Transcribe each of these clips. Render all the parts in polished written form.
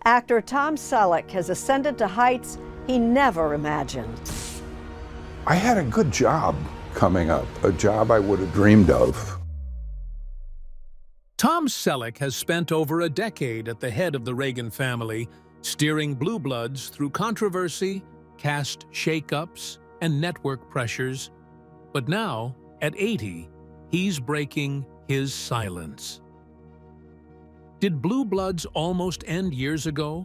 Actor Tom Selleck has ascended to heights he never imagined. I had a good job coming up, a job I would have dreamed of. Tom Selleck has spent over a decade at the head of the Reagan family, steering Blue Bloods through controversy, cast shakeups, and network pressures. But now, at 80, he's breaking his silence. Did Blue Bloods almost end years ago?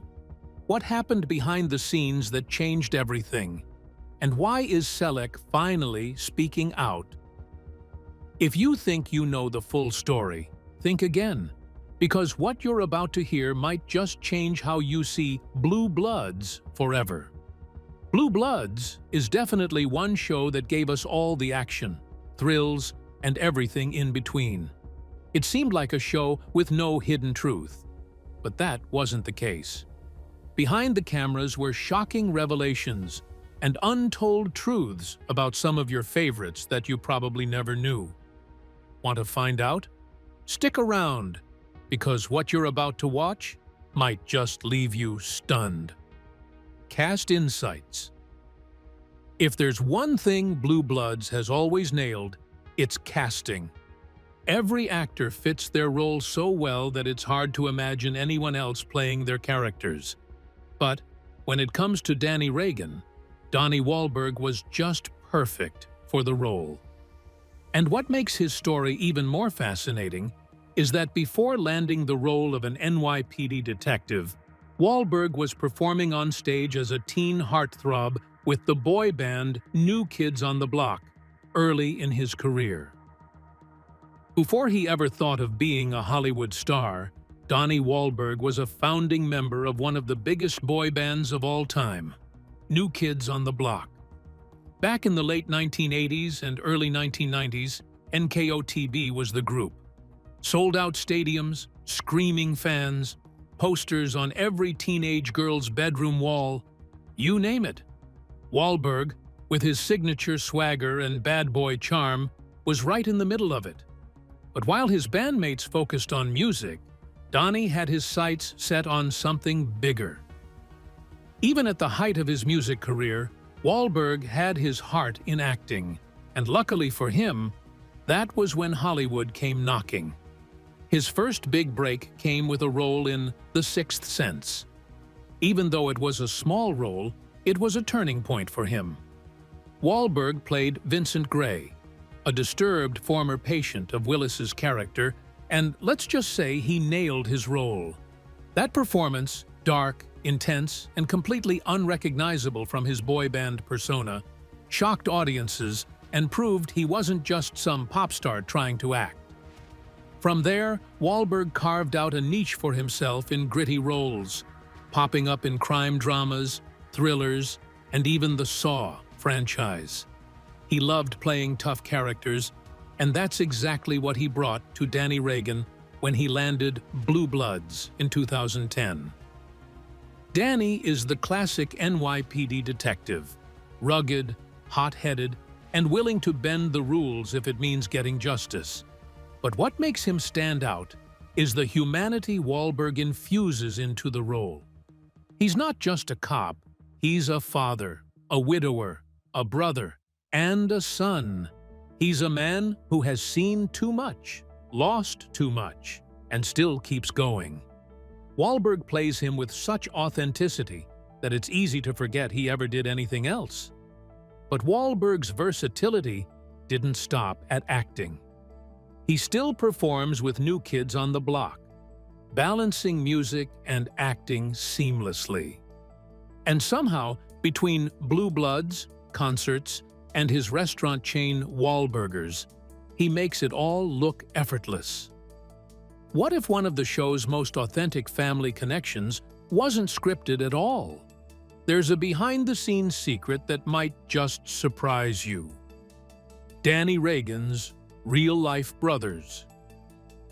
What happened behind the scenes that changed everything? And why is Selleck finally speaking out? If you think you know the full story, think again, because what you're about to hear might just change how you see Blue Bloods forever. Blue Bloods is definitely one show that gave us all the action, thrills, and everything in between. It seemed like a show with no hidden truth, but that wasn't the case. Behind the cameras were shocking revelations and untold truths about some of your favorites that you probably never knew. Want to find out? Stick around, because what you're about to watch might just leave you stunned. Cast Insights. If there's one thing Blue Bloods has always nailed, it's casting. Every actor fits their role so well that it's hard to imagine anyone else playing their characters. But when it comes to Danny Reagan, Donnie Wahlberg was just perfect for the role. And what makes his story even more fascinating is that before landing the role of an NYPD detective, Wahlberg was performing on stage as a teen heartthrob with the boy band New Kids on the Block early in his career. Before he ever thought of being a Hollywood star, Donnie Wahlberg was a founding member of one of the biggest boy bands of all time, New Kids on the Block. Back in the late 1980s and early 1990s, NKOTB was the group. Sold-out stadiums, screaming fans, posters on every teenage girl's bedroom wall, you name it. Wahlberg, with his signature swagger and bad boy charm, was right in the middle of it. But while his bandmates focused on music, Donnie had his sights set on something bigger. Even at the height of his music career, Wahlberg had his heart in acting, and luckily for him, that was when Hollywood came knocking. His first big break came with a role in The Sixth Sense. Even though it was a small role, it was a turning point for him. Wahlberg played Vincent Gray, a disturbed former patient of Willis's character, and let's just say he nailed his role. That performance, dark, intense, and completely unrecognizable from his boy band persona, shocked audiences and proved he wasn't just some pop star trying to act. From there, Wahlberg carved out a niche for himself in gritty roles, popping up in crime dramas, thrillers, and even the Saw franchise. He loved playing tough characters, and that's exactly what he brought to Danny Reagan when he landed Blue Bloods in 2010. Danny is the classic NYPD detective, rugged, hot-headed, and willing to bend the rules if it means getting justice. But what makes him stand out is the humanity Wahlberg infuses into the role. He's not just a cop, he's a father, a widower, a brother, and a son. He's a man who has seen too much, lost too much, and still keeps going. Wahlberg plays him with such authenticity that it's easy to forget he ever did anything else. But Wahlberg's versatility didn't stop at acting. He still performs with New Kids on the Block, balancing music and acting seamlessly. And somehow, between Blue Bloods, concerts, and his restaurant chain Wahlburgers, he makes it all look effortless. What if one of the show's most authentic family connections wasn't scripted at all? There's a behind-the-scenes secret that might just surprise you. Danny Reagan's real-life brothers.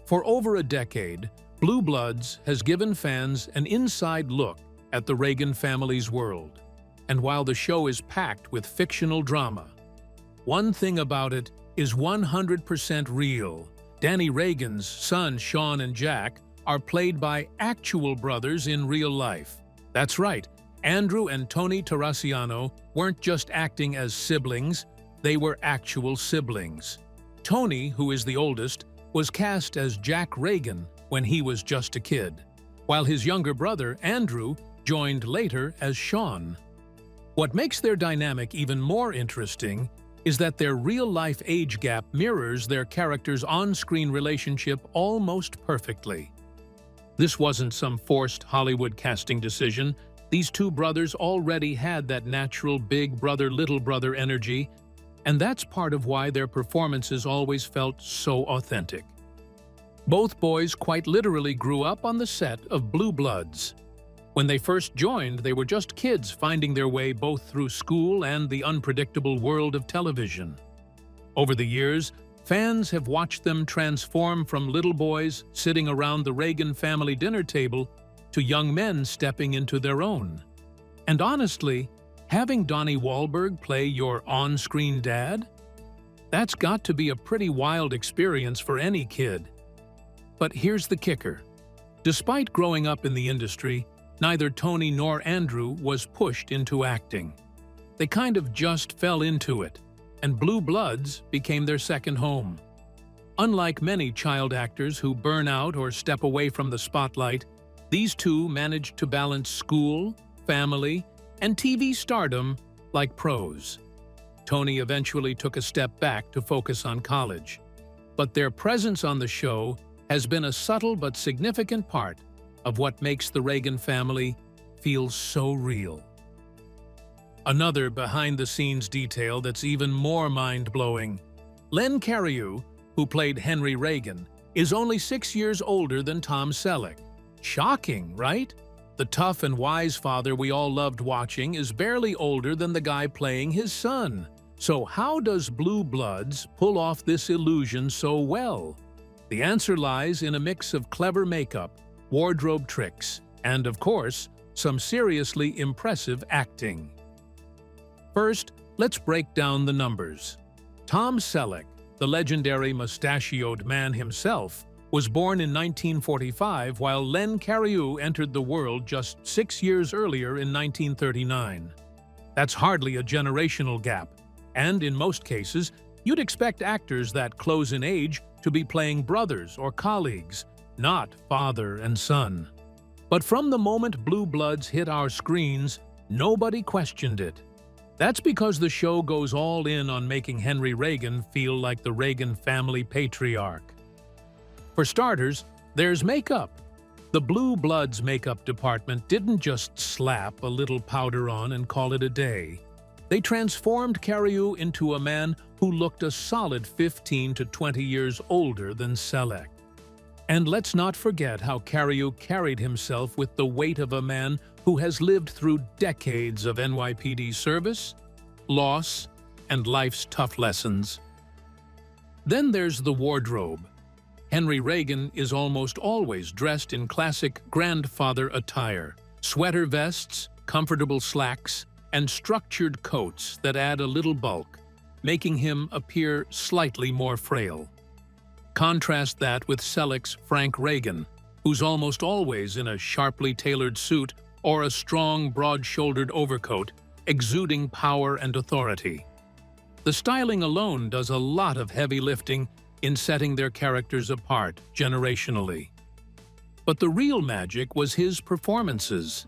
For over a decade, Blue Bloods has given fans an inside look at the Reagan family's world. And while the show is packed with fictional drama, one thing about it is 100% real. Danny Reagan's son, Sean and Jack, are played by actual brothers in real life. That's right, Andrew and Tony Terracciano weren't just acting as siblings, they were actual siblings. Tony, who is the oldest, was cast as Jack Reagan when he was just a kid, while his younger brother, Andrew, joined later as Sean. What makes their dynamic even more interesting is that their real-life age gap mirrors their characters' on-screen relationship almost perfectly. This wasn't some forced Hollywood casting decision. These two brothers already had that natural big brother-little brother energy, and that's part of why their performances always felt so authentic. Both boys quite literally grew up on the set of Blue Bloods. When they first joined, they were just kids finding their way both through school and the unpredictable world of television. Over the years, fans have watched them transform from little boys sitting around the Reagan family dinner table to young men stepping into their own. And honestly, having Donnie Wahlberg play your on-screen dad? That's got to be a pretty wild experience for any kid. But here's the kicker. Despite growing up in the industry, neither Tony nor Andrew was pushed into acting. They kind of just fell into it, and Blue Bloods became their second home. Unlike many child actors who burn out or step away from the spotlight, these two managed to balance school, family, and TV stardom like pros. Tony eventually took a step back to focus on college, but their presence on the show has been a subtle but significant part of what makes the Reagan family feel so real. Another behind-the-scenes detail that's even more mind-blowing. Len Cariou, who played Henry Reagan, is only 6 years older than Tom Selleck. Shocking, right? The tough and wise father we all loved watching is barely older than the guy playing his son. So how does Blue Bloods pull off this illusion so well? The answer lies in a mix of clever makeup, wardrobe tricks, and, of course, some seriously impressive acting. First, let's break down the numbers. Tom Selleck, the legendary mustachioed man himself, was born in 1945 while Len Cariou entered the world just 6 years earlier in 1939. That's hardly a generational gap, and in most cases, you'd expect actors that close in age to be playing brothers or colleagues, not father and son. But from the moment Blue Bloods hit our screens, nobody questioned it. That's because the show goes all in on making Henry Reagan feel like the Reagan family patriarch. For starters, there's makeup. The Blue Bloods makeup department didn't just slap a little powder on and call it a day. They transformed Cariou into a man who looked a solid 15 to 20 years older than Selleck. And let's not forget how Cariou carried himself with the weight of a man who has lived through decades of NYPD service, loss, and life's tough lessons. Then there's the wardrobe. Henry Reagan is almost always dressed in classic grandfather attire, sweater vests, comfortable slacks, and structured coats that add a little bulk, making him appear slightly more frail. Contrast that with Selleck's Frank Reagan, who's almost always in a sharply tailored suit or a strong, broad-shouldered overcoat, exuding power and authority. The styling alone does a lot of heavy lifting in setting their characters apart generationally. But the real magic was his performances.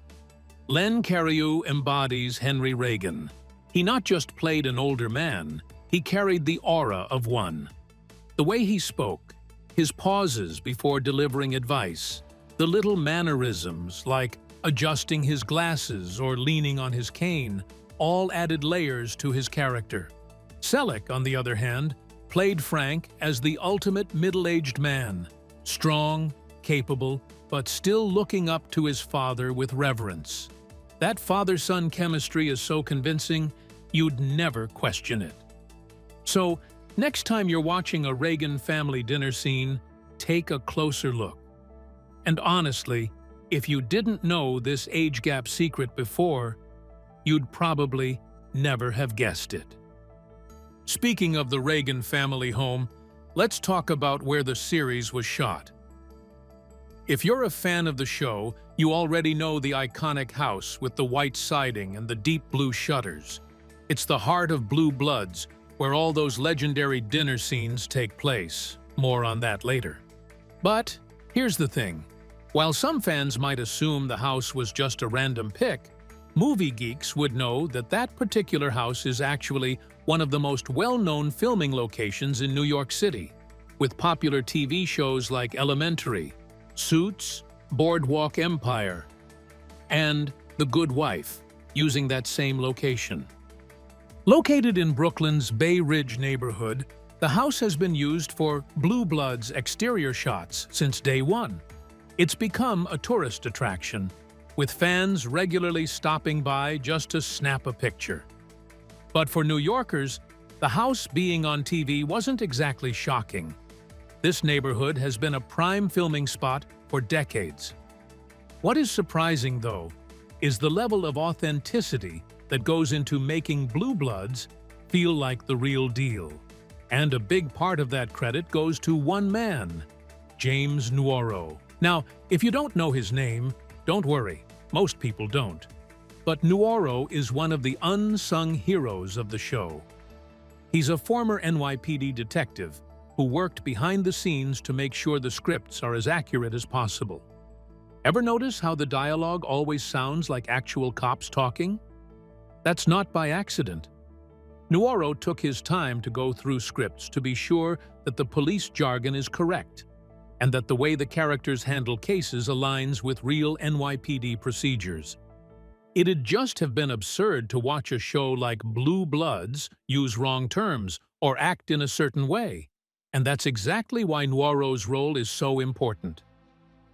Len Cariou embodies Henry Reagan. He not just played an older man, he carried the aura of one. The way he spoke, his pauses before delivering advice, the little mannerisms like adjusting his glasses or leaning on his cane, all added layers to his character. Selleck, on the other hand, played Frank as the ultimate middle-aged man, strong, capable, but still looking up to his father with reverence. That father-son chemistry is so convincing, you'd never question it. So, next time you're watching a Reagan family dinner scene, take a closer look. And honestly, if you didn't know this age gap secret before, you'd probably never have guessed it. Speaking of the Reagan family home, let's talk about where the series was shot. If you're a fan of the show, you already know the iconic house with the white siding and the deep blue shutters. It's the heart of Blue Bloods, where all those legendary dinner scenes take place. More on that later. But here's the thing. While some fans might assume the house was just a random pick, movie geeks would know that that particular house is actually one of the most well-known filming locations in New York City, with popular TV shows like Elementary, Suits, Boardwalk Empire, and The Good Wife, using that same location. Located in Brooklyn's Bay Ridge neighborhood, the house has been used for Blue Bloods exterior shots since day one. It's become a tourist attraction, with fans regularly stopping by just to snap a picture. But for New Yorkers, the house being on TV wasn't exactly shocking. This neighborhood has been a prime filming spot for decades. What is surprising, though, is the level of authenticity that goes into making Blue Bloods feel like the real deal. And a big part of that credit goes to one man, James Nuoro. Now, if you don't know his name, don't worry, most people don't. But Nuoro is one of the unsung heroes of the show. He's a former NYPD detective who worked behind the scenes to make sure the scripts are as accurate as possible. Ever notice how the dialogue always sounds like actual cops talking? That's not by accident. Nuoro took his time to go through scripts to be sure that the police jargon is correct, and that the way the characters handle cases aligns with real NYPD procedures. It'd just have been absurd to watch a show like Blue Bloods use wrong terms or act in a certain way, and that's exactly why Nuoro's role is so important.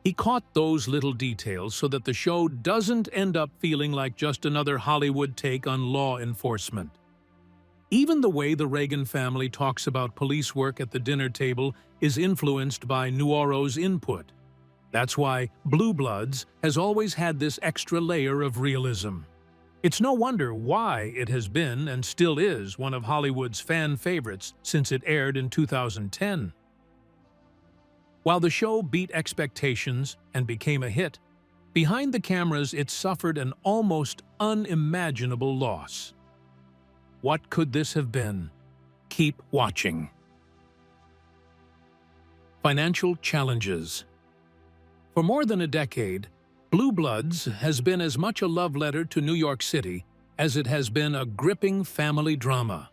He caught those little details so that the show doesn't end up feeling like just another Hollywood take on law enforcement. Even the way the Reagan family talks about police work at the dinner table is influenced by Nuoro's input. That's why Blue Bloods has always had this extra layer of realism. It's no wonder why it has been and still is one of Hollywood's fan favorites since it aired in 2010. While the show beat expectations and became a hit, behind the cameras it suffered an almost unimaginable loss. What could this have been? Keep watching. Financial challenges. For more than a decade, Blue Bloods has been as much a love letter to New York City as it has been a gripping family drama.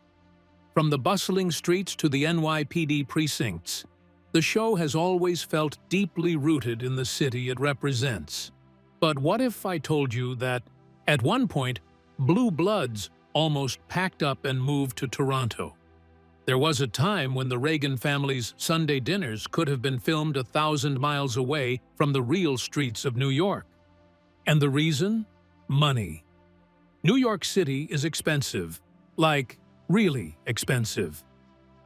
From the bustling streets to the NYPD precincts, the show has always felt deeply rooted in the city it represents. But what if I told you that, at one point, Blue Bloods almost packed up and moved to Toronto? There was a time when the Reagan family's Sunday dinners could have been filmed 1,000 miles away from the real streets of New York. And the reason? Money. New York City is expensive, like really expensive.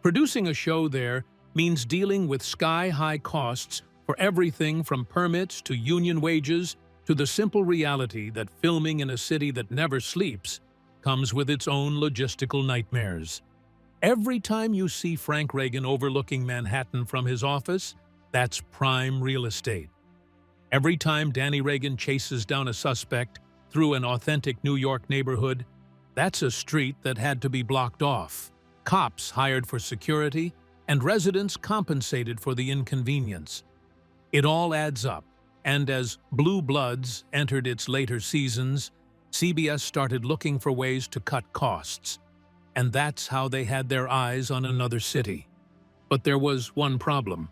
Producing a show there means dealing with sky-high costs for everything from permits to union wages to the simple reality that filming in a city that never sleeps comes with its own logistical nightmares. Every time you see Frank Reagan overlooking Manhattan from his office, that's prime real estate. Every time Danny Reagan chases down a suspect through an authentic New York neighborhood, that's a street that had to be blocked off, cops hired for security, and residents compensated for the inconvenience. It all adds up, and as Blue Bloods entered its later seasons, CBS started looking for ways to cut costs. And that's how they had their eyes on another city. But there was one problem.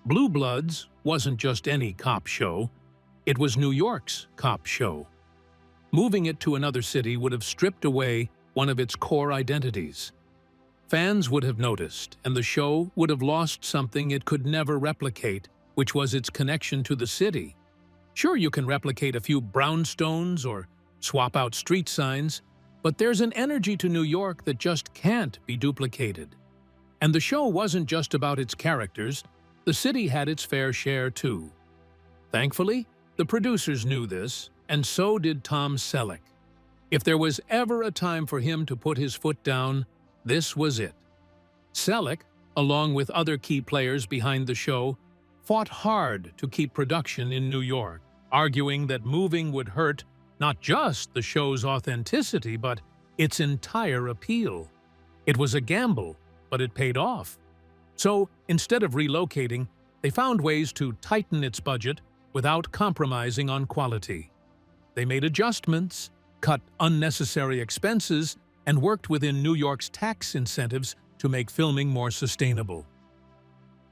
Blue Bloods wasn't just any cop show, it was New York's cop show. Moving it to another city would have stripped away one of its core identities. Fans would have noticed, and the show would have lost something it could never replicate, which was its connection to the city. Sure, you can replicate a few brownstones or swap out street signs, but there's an energy to New York that just can't be duplicated. And the show wasn't just about its characters, the city had its fair share too. Thankfully, the producers knew this, and so did Tom Selleck. If there was ever a time for him to put his foot down, this was it. Selleck, along with other key players behind the show, fought hard to keep production in New York, arguing that moving would hurt not just the show's authenticity, but its entire appeal. It was a gamble, but it paid off. So, instead of relocating, they found ways to tighten its budget without compromising on quality. They made adjustments, cut unnecessary expenses, and worked within New York's tax incentives to make filming more sustainable.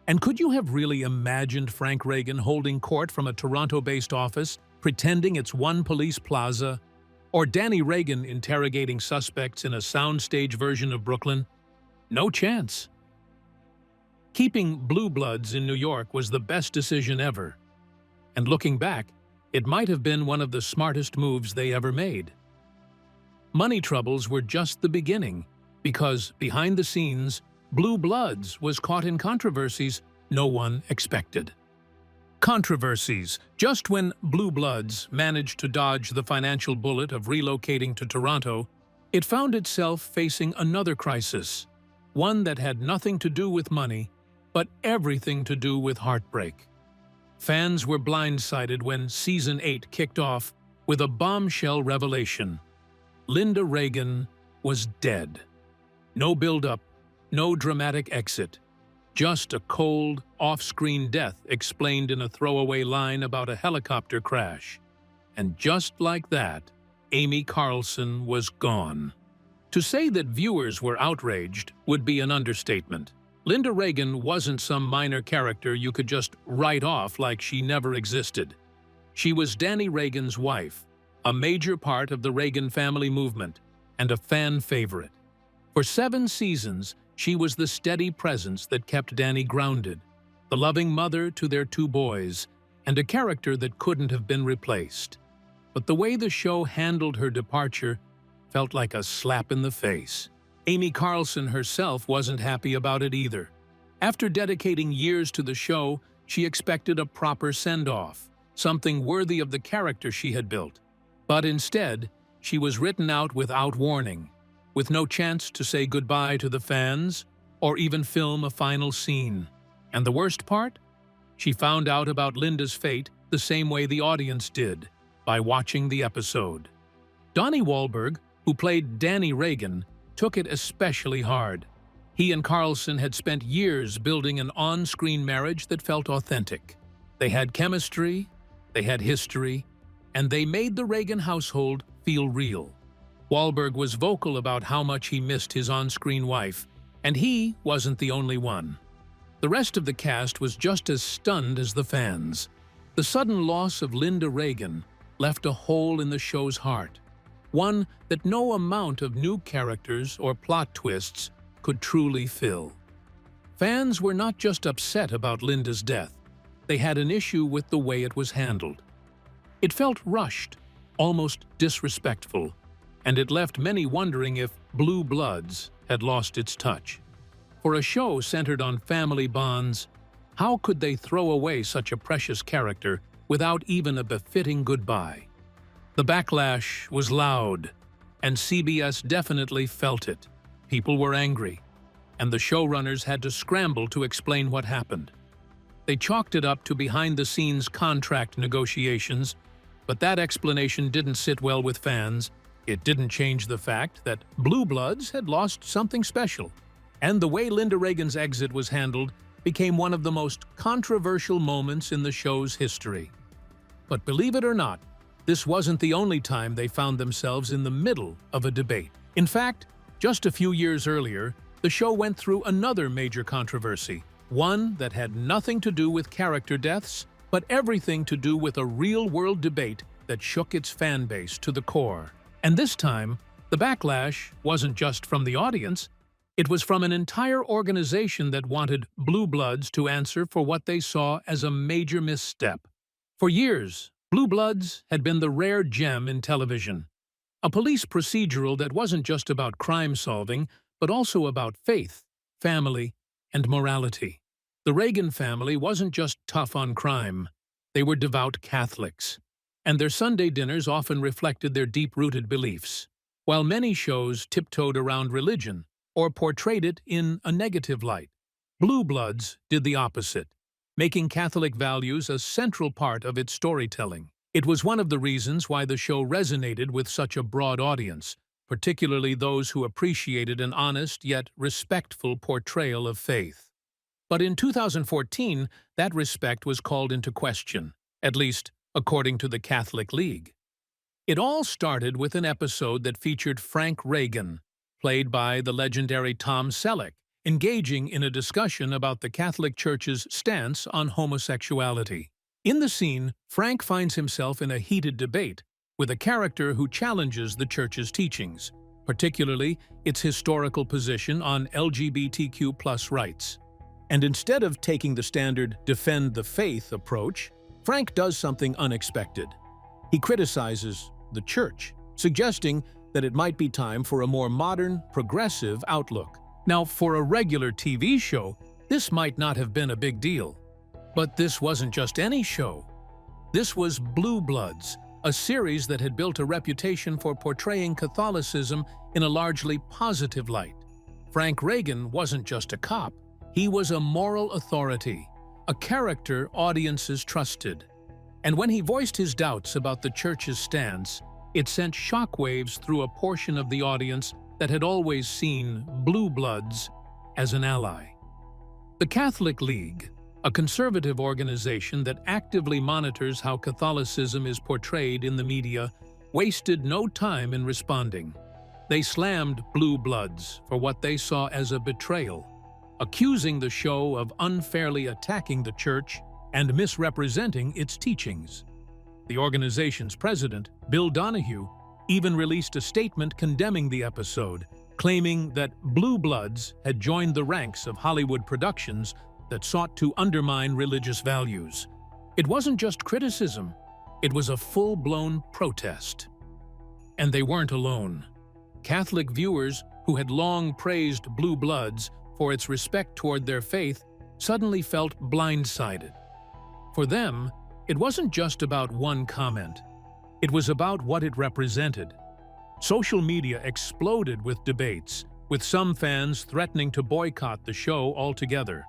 And could you have really imagined Frank Reagan holding court from a Toronto-based office, pretending it's one police plaza, or Danny Reagan interrogating suspects in a soundstage version of Brooklyn? No chance. Keeping Blue Bloods in New York was the best decision ever. And looking back, it might have been one of the smartest moves they ever made. Money troubles were just the beginning, because behind the scenes, Blue Bloods was caught in controversies no one expected. Controversies. Just when Blue Bloods managed to dodge the financial bullet of relocating to Toronto, it found itself facing another crisis, one that had nothing to do with money, but everything to do with heartbreak. Fans were blindsided when Season 8 kicked off with a bombshell revelation. Linda Reagan was dead. No build-up, no dramatic exit. Just a cold, off-screen death explained in a throwaway line about a helicopter crash. And just like that, Amy Carlson was gone. To say that viewers were outraged would be an understatement. Linda Reagan wasn't some minor character you could just write off like she never existed. She was Danny Reagan's wife, a major part of the Reagan family movement, and a fan favorite. For 7 seasons, she was the steady presence that kept Danny grounded, the loving mother to their 2 boys, and a character that couldn't have been replaced. But the way the show handled her departure felt like a slap in the face. Amy Carlson herself wasn't happy about it either. After dedicating years to the show, she expected a proper send-off, something worthy of the character she had built. But instead, she was written out without warning, with no chance to say goodbye to the fans or even film a final scene. And the worst part? She found out about Linda's fate the same way the audience did, by watching the episode. Donnie Wahlberg, who played Danny Reagan, took it especially hard. He and Carlson had spent years building an on-screen marriage that felt authentic. They had chemistry, they had history, and they made the Reagan household feel real. Wahlberg was vocal about how much he missed his on-screen wife, and he wasn't the only one. The rest of the cast was just as stunned as the fans. The sudden loss of Linda Reagan left a hole in the show's heart, one that no amount of new characters or plot twists could truly fill. Fans were not just upset about Linda's death, they had an issue with the way it was handled. It felt rushed, almost disrespectful, and it left many wondering if Blue Bloods had lost its touch. For a show centered on family bonds, how could they throw away such a precious character without even a befitting goodbye? The backlash was loud, and CBS definitely felt it. People were angry, and the showrunners had to scramble to explain what happened. They chalked it up to behind-the-scenes contract negotiations, but that explanation didn't sit well with fans. It didn't change the fact that Blue Bloods had lost something special, and the way Linda Reagan's exit was handled became one of the most controversial moments in the show's history. But believe it or not, this wasn't the only time they found themselves in the middle of a debate. In fact, just a few years earlier, the show went through another major controversy, one that had nothing to do with character deaths, but everything to do with a real-world debate that shook its fan base to the core. And this time, the backlash wasn't just from the audience, it was from an entire organization that wanted Blue Bloods to answer for what they saw as a major misstep. For years, Blue Bloods had been the rare gem in television, a police procedural that wasn't just about crime-solving, but also about faith, family, and morality. The Reagan family wasn't just tough on crime, they were devout Catholics, and their Sunday dinners often reflected their deep-rooted beliefs. While many shows tiptoed around religion or portrayed it in a negative light, Blue Bloods did the opposite. making Catholic values a central part of its storytelling. It was one of the reasons why the show resonated with such a broad audience, particularly those who appreciated an honest yet respectful portrayal of faith. But in 2014, that respect was called into question, at least according to the Catholic League. It all started with an episode that featured Frank Reagan, played by the legendary Tom Selleck, engaging in a discussion about the Catholic Church's stance on homosexuality. In the scene, Frank finds himself in a heated debate with a character who challenges the Church's teachings, particularly its historical position on LGBTQ+ rights. And instead of taking the standard defend the faith approach, Frank does something unexpected. He criticizes the Church, suggesting that it might be time for a more modern, progressive outlook. Now, for a regular TV show, this might not have been a big deal. But this wasn't just any show. This was Blue Bloods, a series that had built a reputation for portraying Catholicism in a largely positive light. Frank Reagan wasn't just a cop. He was a moral authority, a character audiences trusted. And when he voiced his doubts about the Church's stance, it sent shockwaves through a portion of the audience that had always seen Blue Bloods as an ally. The Catholic League, a conservative organization that actively monitors how Catholicism is portrayed in the media, wasted no time in responding. They slammed Blue Bloods for what they saw as a betrayal, accusing the show of unfairly attacking the Church and misrepresenting its teachings. The organization's president, Bill Donahue, even released a statement condemning the episode, claiming that Blue Bloods had joined the ranks of Hollywood productions that sought to undermine religious values. It wasn't just criticism, it was a full-blown protest. And they weren't alone. Catholic viewers who had long praised Blue Bloods for its respect toward their faith suddenly felt blindsided. For them, it wasn't just about one comment. It was about what it represented. Social media exploded with debates, with some fans threatening to boycott the show altogether.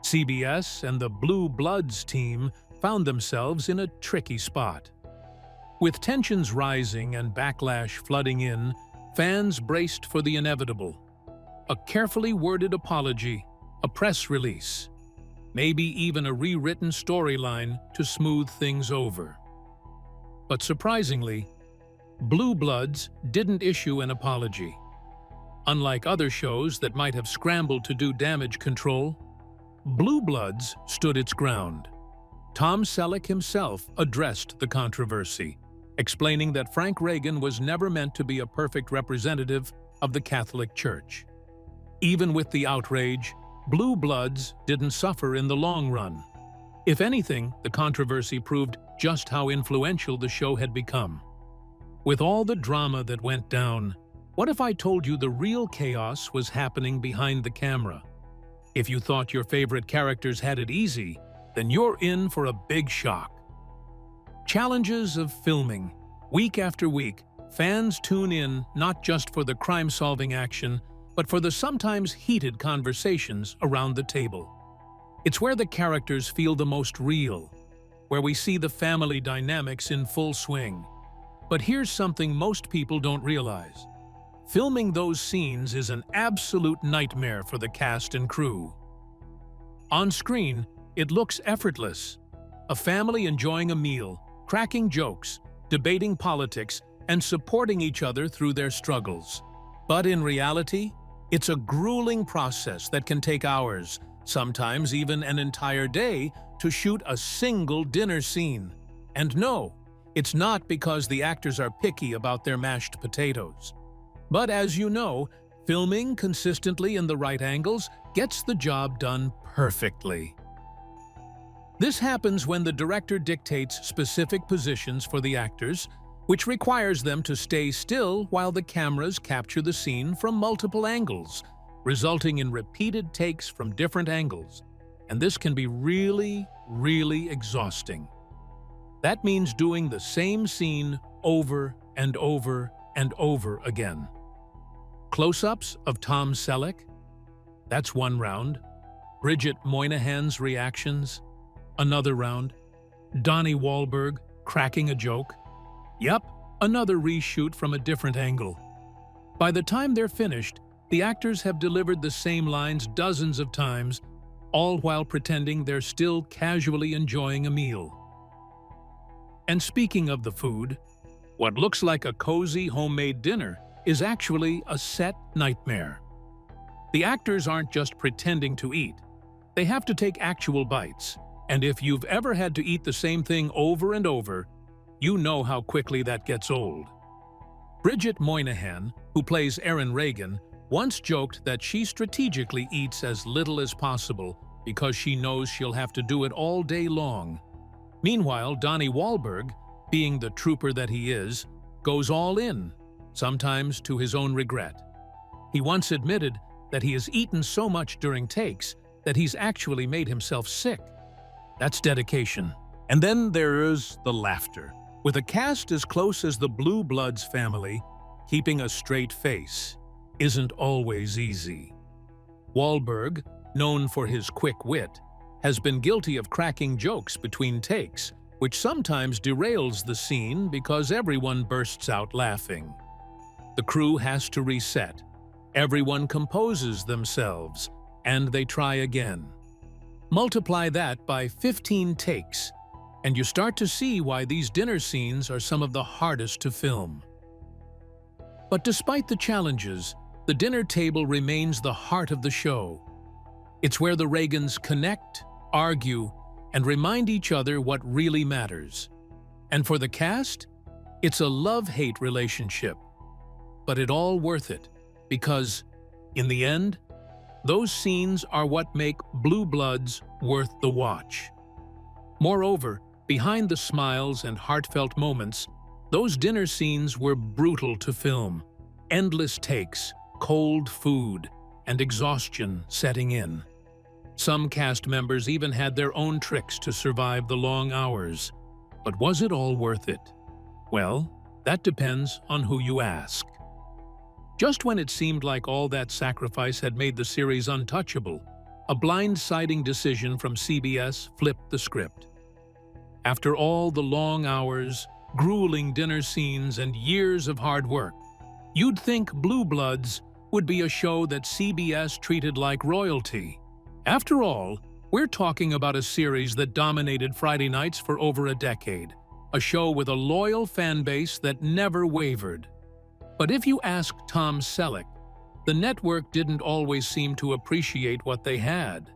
CBS and the Blue Bloods team found themselves in a tricky spot. With tensions rising and backlash flooding in, fans braced for the inevitable. A carefully worded apology, a press release, maybe even a rewritten storyline to smooth things over. But surprisingly, Blue Bloods didn't issue an apology. Unlike other shows that might have scrambled to do damage control, Blue Bloods stood its ground. Tom Selleck himself addressed the controversy, explaining that Frank Reagan was never meant to be a perfect representative of the Catholic Church. Even with the outrage, Blue Bloods didn't suffer in the long run. If anything, the controversy proved just how influential the show had become. With all the drama that went down, what if I told you the real chaos was happening behind the camera? If you thought your favorite characters had it easy, then you're in for a big shock. Challenges of filming. Week after week, fans tune in not just for the crime-solving action, but for the sometimes heated conversations around the table. It's where the characters feel the most real, where we see the family dynamics in full swing. But here's something most people don't realize. Filming those scenes is an absolute nightmare for the cast and crew. On screen, it looks effortless. A family enjoying a meal, cracking jokes, debating politics, and supporting each other through their struggles. But in reality, it's a grueling process that can take hours, sometimes even an entire day, to shoot a single dinner scene. And no, it's not because the actors are picky about their mashed potatoes. But as you know, filming consistently in the right angles gets the job done perfectly. This happens when the director dictates specific positions for the actors, which requires them to stay still while the cameras capture the scene from multiple angles, resulting in repeated takes from different angles. And this can be really, really exhausting. That means doing the same scene over and over and over again. Close-ups of Tom Selleck? That's one round. Bridget Moynihan's reactions? Another round. Donnie Wahlberg cracking a joke. Yep, another reshoot from a different angle. By the time they're finished, the actors have delivered the same lines dozens of times, all while pretending they're still casually enjoying a meal. And speaking of the food, what looks like a cozy homemade dinner is actually a set nightmare. The actors aren't just pretending to eat. They have to take actual bites, and if you've ever had to eat the same thing over and over, you know how quickly that gets old. Bridget Moynihan, who plays Erin Reagan, once joked that she strategically eats as little as possible because she knows she'll have to do it all day long. Meanwhile, Donnie Wahlberg, being the trooper that he is, goes all in, sometimes to his own regret. He once admitted that he has eaten so much during takes that he's actually made himself sick. That's dedication. And then there is the laughter. With a cast as close as the Blue Bloods family, keeping a straight face isn't always easy. Wahlberg, known for his quick wit, has been guilty of cracking jokes between takes, which sometimes derails the scene because everyone bursts out laughing. The crew has to reset. Everyone composes themselves, and they try again. Multiply that by 15 takes, and you start to see why these dinner scenes are some of the hardest to film. But despite the challenges, the dinner table remains the heart of the show. It's where the Reagans connect, argue, and remind each other what really matters. And for the cast, it's a love-hate relationship. But it all worth it, because, in the end, those scenes are what make Blue Bloods worth the watch. Moreover, behind the smiles and heartfelt moments, those dinner scenes were brutal to film. Endless takes, cold food, and exhaustion setting in. Some cast members even had their own tricks to survive the long hours. But was it all worth it? Well, that depends on who you ask. Just when it seemed like all that sacrifice had made the series untouchable, a blindsiding decision from CBS flipped the script. After all the long hours, grueling dinner scenes, and years of hard work, you'd think Blue Bloods would be a show that CBS treated like royalty. After all, we're talking about a series that dominated Friday nights for over a decade, a show with a loyal fan base that never wavered. But if you ask Tom Selleck, the network didn't always seem to appreciate what they had.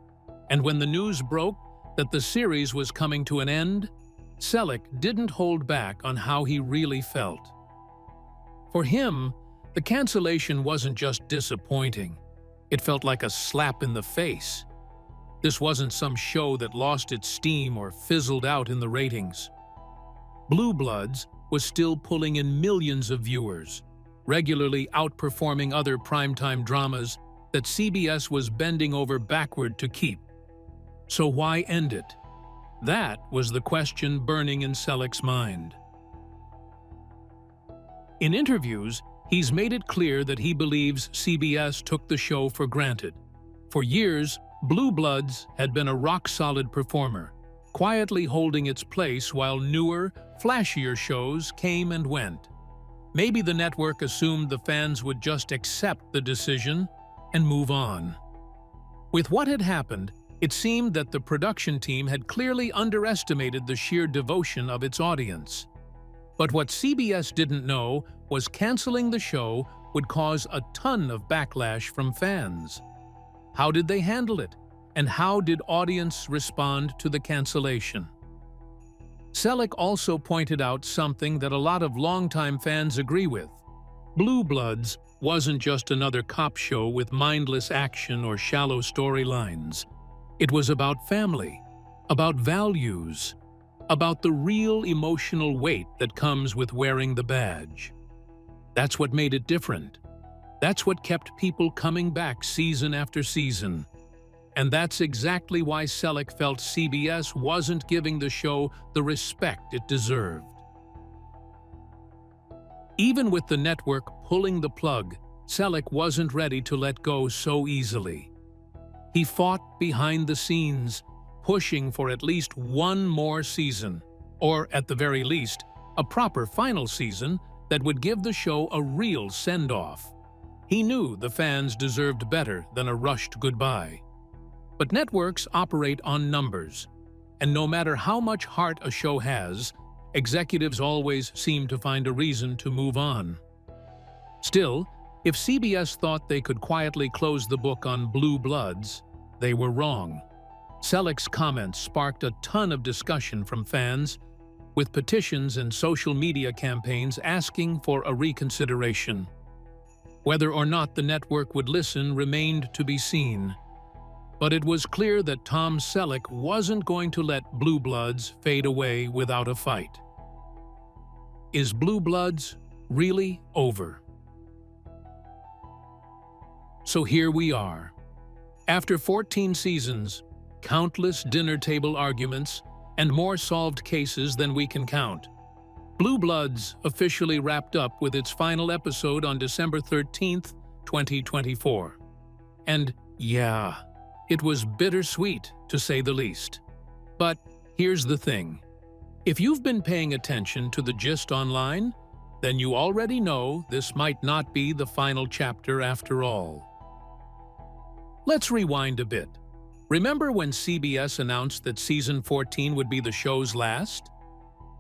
And when the news broke that the series was coming to an end, Selleck didn't hold back on how he really felt. For him, the cancellation wasn't just disappointing. It felt like a slap in the face. This wasn't some show that lost its steam or fizzled out in the ratings. Blue Bloods was still pulling in millions of viewers, regularly outperforming other primetime dramas that CBS was bending over backward to keep. So why end it? That was the question burning in Selleck's mind. In interviews, he's made it clear that he believes CBS took the show for granted. For years, Blue Bloods had been a rock-solid performer, quietly holding its place while newer, flashier shows came and went. Maybe the network assumed the fans would just accept the decision and move on. With what had happened, it seemed that the production team had clearly underestimated the sheer devotion of its audience. But what CBS didn't know was canceling the show would cause a ton of backlash from fans. How did they handle it? And how did audience respond to the cancellation? Selleck also pointed out something that a lot of longtime fans agree with. Blue Bloods wasn't just another cop show with mindless action or shallow storylines. It was about family, about values, about the real emotional weight that comes with wearing the badge. That's what made it different. That's what kept people coming back season after season. And that's exactly why Selleck felt CBS wasn't giving the show the respect it deserved. Even with the network pulling the plug, Selleck wasn't ready to let go so easily. He fought behind the scenes, pushing for at least one more season, or at the very least, a proper final season that would give the show a real send-off. He knew the fans deserved better than a rushed goodbye. But networks operate on numbers, and no matter how much heart a show has, executives always seem to find a reason to move on. Still, if CBS thought they could quietly close the book on Blue Bloods, they were wrong. Selleck's comments sparked a ton of discussion from fans, with petitions and social media campaigns asking for a reconsideration. Whether or not the network would listen remained to be seen. But it was clear that Tom Selleck wasn't going to let Blue Bloods fade away without a fight. Is Blue Bloods really over? So here we are. After 14 seasons, countless dinner table arguments, and more solved cases than we can count, Blue Bloods officially wrapped up with its final episode on December 13th, 2024. And yeah, it was bittersweet, to say the least. But here's the thing. If you've been paying attention to the gist online, then you already know this might not be the final chapter after all. Let's rewind a bit. Remember when CBS announced that Season 14 would be the show's last?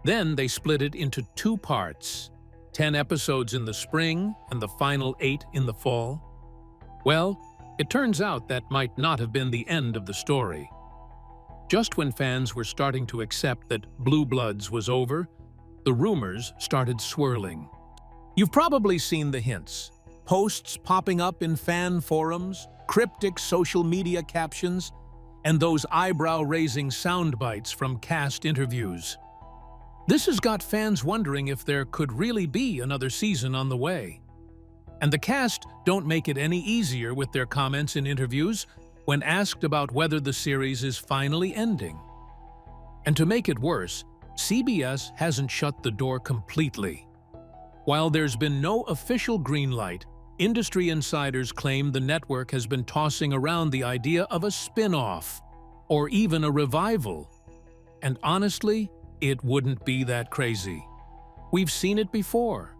Then they split it into 2 parts, 10 episodes in the spring and the final 8 in the fall. Well, it turns out that might not have been the end of the story. Just when fans were starting to accept that Blue Bloods was over, the rumors started swirling. You've probably seen the hints. Posts popping up in fan forums, cryptic social media captions, and those eyebrow-raising sound bites from cast interviews. This has got fans wondering if there could really be another season on the way. And the cast don't make it any easier with their comments in interviews when asked about whether the series is finally ending. And to make it worse, CBS hasn't shut the door completely. While there's been no official green light, industry insiders claim the network has been tossing around the idea of a spin-off, or even a revival. And honestly, it wouldn't be that crazy. We've seen it before.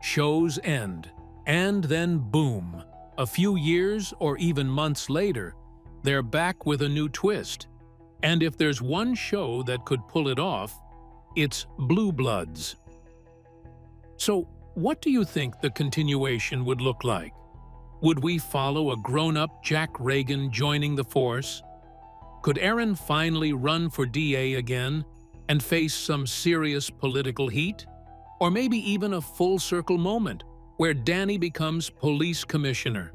Shows end, and then boom, a few years or even months later, they're back with a new twist. And if there's one show that could pull it off, it's Blue Bloods. So, what do you think the continuation would look like? Would we follow a grown-up Jack Reagan joining the force? Could Aaron finally run for DA again and face some serious political heat? Or maybe even a full-circle moment where Danny becomes police commissioner?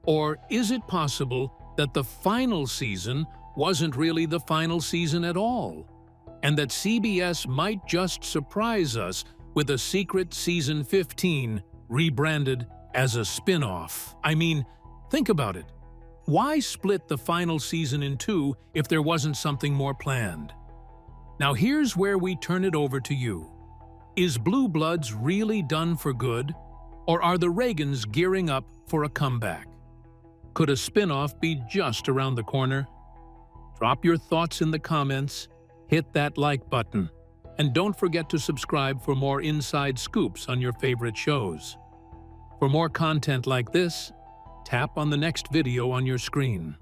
Or is it possible that the final season wasn't really the final season at all, and that CBS might just surprise us with a secret Season 15 rebranded as a spin-off? I mean, think about it. Why split the final season in 2 if there wasn't something more planned? Now here's where we turn it over to you. Is Blue Bloods really done for good, or are the Reagans gearing up for a comeback? Could a spin-off be just around the corner? Drop your thoughts in the comments, hit that like button, and don't forget to subscribe for more inside scoops on your favorite shows. For more content like this, tap on the next video on your screen.